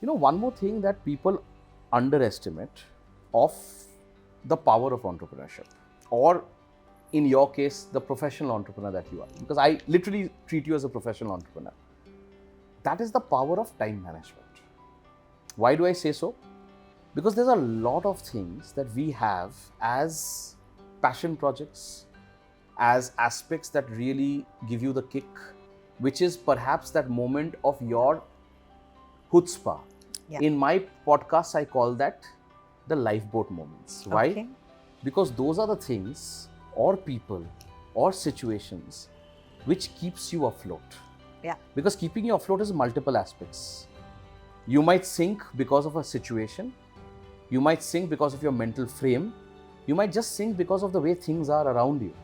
One more thing that people underestimate of the power of entrepreneurship, or in your case, the professional entrepreneur that you are, because I literally treat you as a professional entrepreneur. That is the power of time management. Why do I say so? Because there's a lot of things that we have as passion projects, as aspects that really give you the kick, which is perhaps that moment of your chutzpah. Yeah. In my podcast, I call that the lifeboat moments. Why? Okay. Because those are the things or people or situations which keeps you afloat. Yeah. Because keeping you afloat is multiple aspects. You might sink because of a situation. You might sink because of your mental frame. You might just sink because of the way things are around you.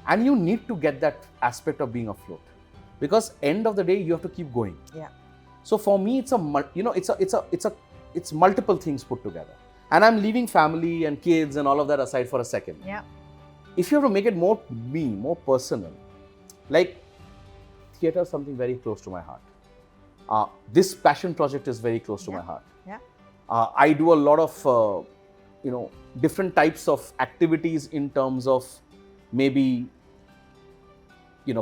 And you need to get that aspect of being afloat. Because end of the day, you have to keep going. Yeah. So for me, it's multiple things put together. And I'm leaving family and kids and all of that aside for a second. Yeah. If you have to make it more personal, like theatre is something very close to my heart. This passion project is very close to my heart. Yeah. I do a lot of, different types of activities in terms of maybe,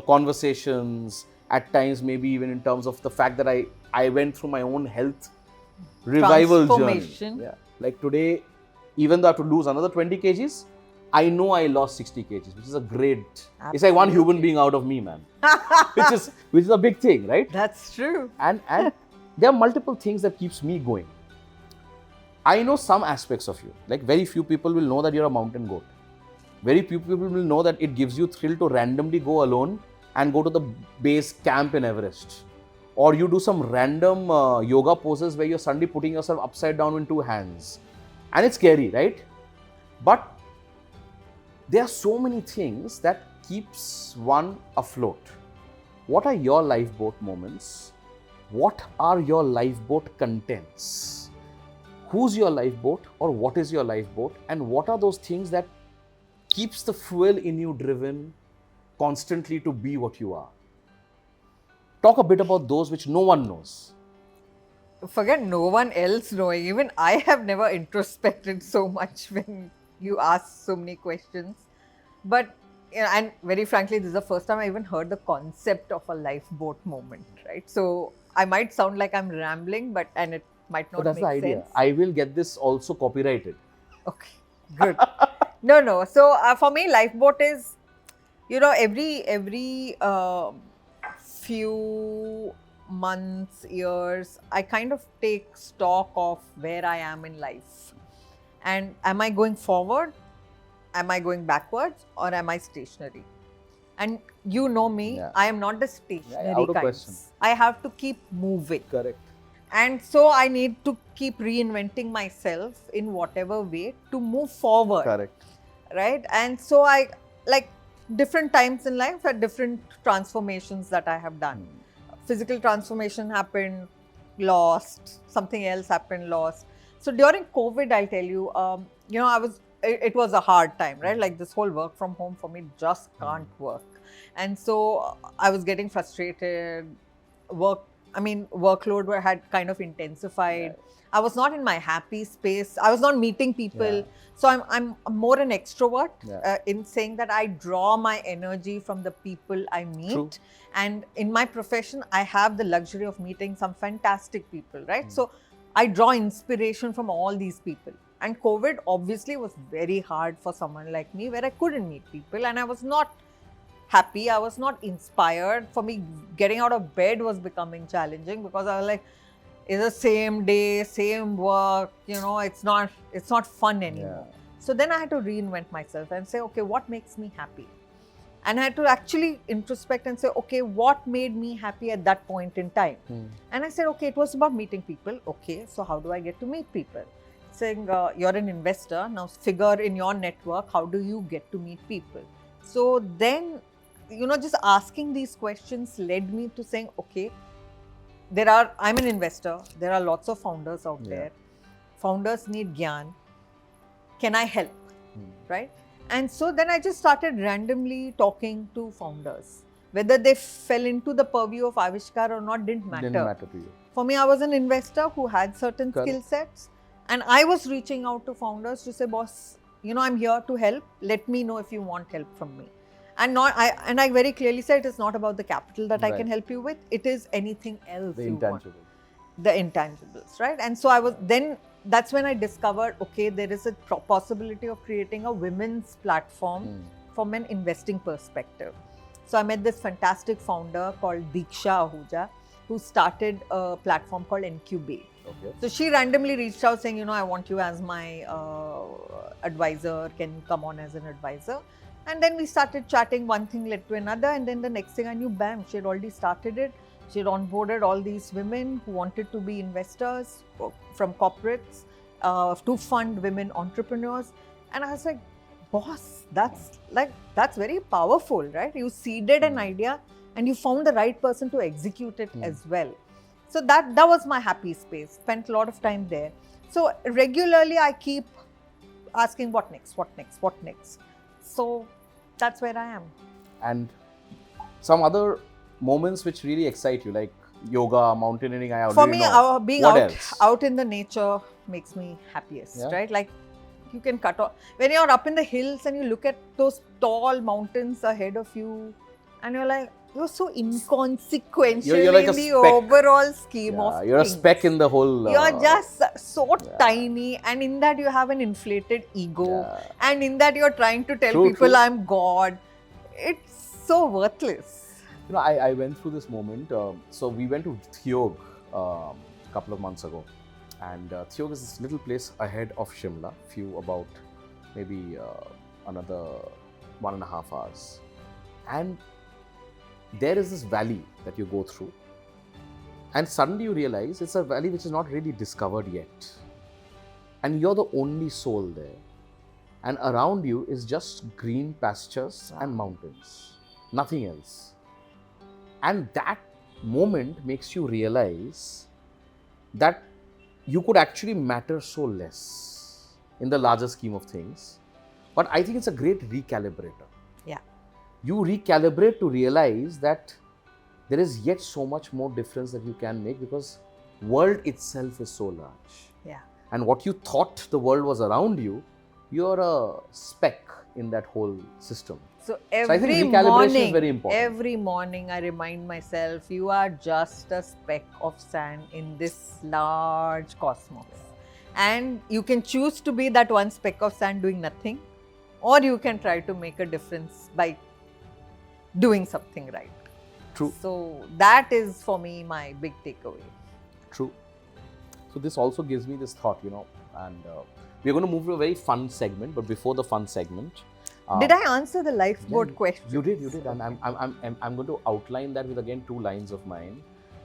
conversations, at times maybe even in terms of the fact that I went through my own health revival journey. Yeah. Like today, even though I have to lose another 20 kgs, I know I lost 60 kgs, which is a great, Absolutely. It's like one human being out of me, man. which is a big thing, right? That's true. And there are multiple things that keeps me going. I know some aspects of you. Like very few people will know that you're a mountain goat. Very few people will know that it gives you thrill to randomly go alone and go to the base camp in Everest. Or you do some random yoga poses where you're suddenly putting yourself upside down in two hands. And it's scary, right? But there are so many things that keeps one afloat. What are your lifeboat moments? What are your lifeboat contents? Who's your lifeboat or what is your lifeboat? And what are those things that keeps the fuel in you driven constantly to be what you are? Talk a bit about those which no one knows. Forget no one else knowing. Even I have never introspected so much when you ask so many questions. But, and very frankly, this is the first time I even heard the concept of a lifeboat moment, right? So I might sound like I'm rambling, and it might not make sense. But that's the idea. I will get this also copyrighted. Okay, good. No. So for me, lifeboat is, every few months, years, I kind of take stock of where I am in life. And am I going forward? Am I going backwards? Or am I stationary? And you know me, I am not the stationary out of kind. question. I have to keep moving. Correct. And so I need to keep reinventing myself in whatever way to move forward. Correct. Right? And so I, like different times in life, had different transformations that I have done. Physical transformation happened, lost. Something else happened, lost. So during COVID, I'll tell you, it was a hard time, right? Like this whole work from home for me just can't work. And so I was getting frustrated. Workload had kind of intensified. Yeah. I was not in my happy space. I was not meeting people. Yeah. So I'm more an extrovert in saying that I draw my energy from the people I meet. True. And in my profession, I have the luxury of meeting some fantastic people, right? So I draw inspiration from all these people. And COVID obviously was very hard for someone like me, where I couldn't meet people and I was not happy. I was not inspired. For me, getting out of bed was becoming challenging because I was like, it's the same day, same work, it's not fun anymore. Yeah. So then I had to reinvent myself and say, okay, what makes me happy? And I had to actually introspect and say, okay, what made me happy at that point in time? And I said, okay, it was about meeting people. Okay, so how do I get to meet people? Saying, you're an investor, now figure in your network, how do you get to meet people? So then, just asking these questions led me to saying, okay, I'm an investor, there are lots of founders out there. Founders need gyan. Can I help? Right? And so then I just started randomly talking to founders. Whether they fell into the purview of Aavishkaar or not didn't matter. Didn't matter to you. For me, I was an investor who had certain Correct. skill sets, and I was reaching out to founders to say, boss, I'm here to help. Let me know if you want help from me. And I very clearly said, it's not about the capital that I Right. can help you with. It is anything else The you want. intangible. The intangibles, right? And so that's when I discovered, okay, there is a possibility of creating a women's platform from an investing perspective. So I met this fantastic founder called Diksha Ahuja, who started a platform called Incubate. Okay. So she randomly reached out saying, I want you as my advisor, can you come on as an advisor? And then we started chatting, one thing led to another, and then the next thing I knew, bam, she had already started it. She had onboarded all these women who wanted to be investors from corporates to fund women entrepreneurs. And I was like, boss, that's very powerful, right? You seeded an idea and you found the right person to execute it as well. So that was my happy space. Spent a lot of time there. So regularly I keep asking, what next, what next, what next? So that's where I am. And some other moments which really excite you, like yoga, mountaineering, I already For me, know. being What else? out in the nature makes me happiest, Yeah. right? Like you can cut off. When you're up in the hills and you look at those tall mountains ahead of you and you're like, you're so inconsequential You're like in a the speck. overall scheme Yeah, of you're a things. speck in the whole... You're just so tiny, and in that you have an inflated ego, and in that you're trying to tell people True. I'm God. It's so worthless. I went through this moment. So we went to Thiog a couple of months ago. And Thiog is this little place ahead of Shimla, about maybe another 1.5 hours. And there is this valley that you go through. And suddenly you realize it's a valley which is not really discovered yet. And you're the only soul there. And around you is just green pastures and mountains. Nothing else. And that moment makes you realize that you could actually matter so less in the larger scheme of things. But I think it's a great recalibrator. Yeah. You recalibrate to realize that there is yet so much more difference that you can make, because world itself is so large. Yeah. And what you thought the world was around you, you're a speck in that whole system. So I think recalibration is very important. Every morning I remind myself, you are just a speck of sand in this large cosmos. And you can choose to be that one speck of sand doing nothing, or you can try to make a difference by doing something right. True. So that is for me my big takeaway. True. So this also gives me this thought, and we're going to move to a very fun segment. But before the fun segment, did I answer the lifeboat question? You did. And I'm going to outline that with again 2 lines of mine,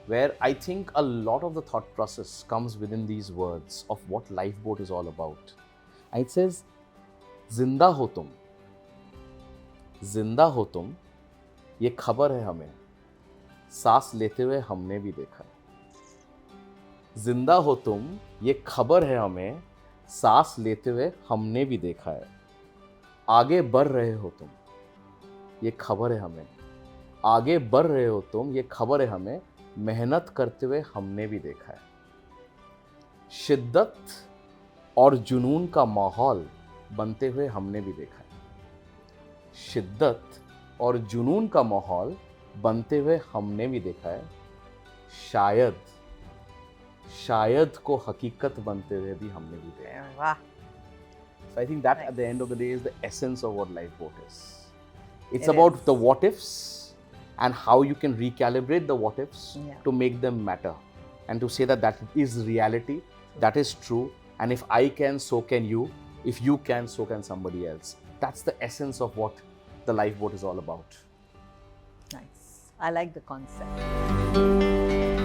where I think a lot of the thought process comes within these words of what lifeboat is all about. And it says, "Zinda ho tum, ये खबर है हमें, सांस लेते हुए हमने भी देखा है। जिंदा हो तुम, ये खबर है हमें, सांस लेते हुए हमने भी देखा है। आगे बढ़ रहे हो तुम, ये खबर है हमें, आगे बढ़ रहे हो तुम, ये खबर है हमें, मेहनत करते हुए हमने भी देखा है। शिद्दत और जुनून का माहौल बनते हुए हमने भी देखा है। शिद्दत और जुनून का माहौल बनते हुए हमने भी देखा है। शायद को हकीकत बनते हुए भी हमने भी देखा है। Wow. So I think that at the end of the day is the essence of what Lifeboat is. It's about the what ifs and how you can recalibrate the what ifs to make them matter, and to say that is reality, that is true, and if I can, so can you. If you can, so can somebody else. That's the essence of what the Lifeboat is all about. Nice. I like the concept.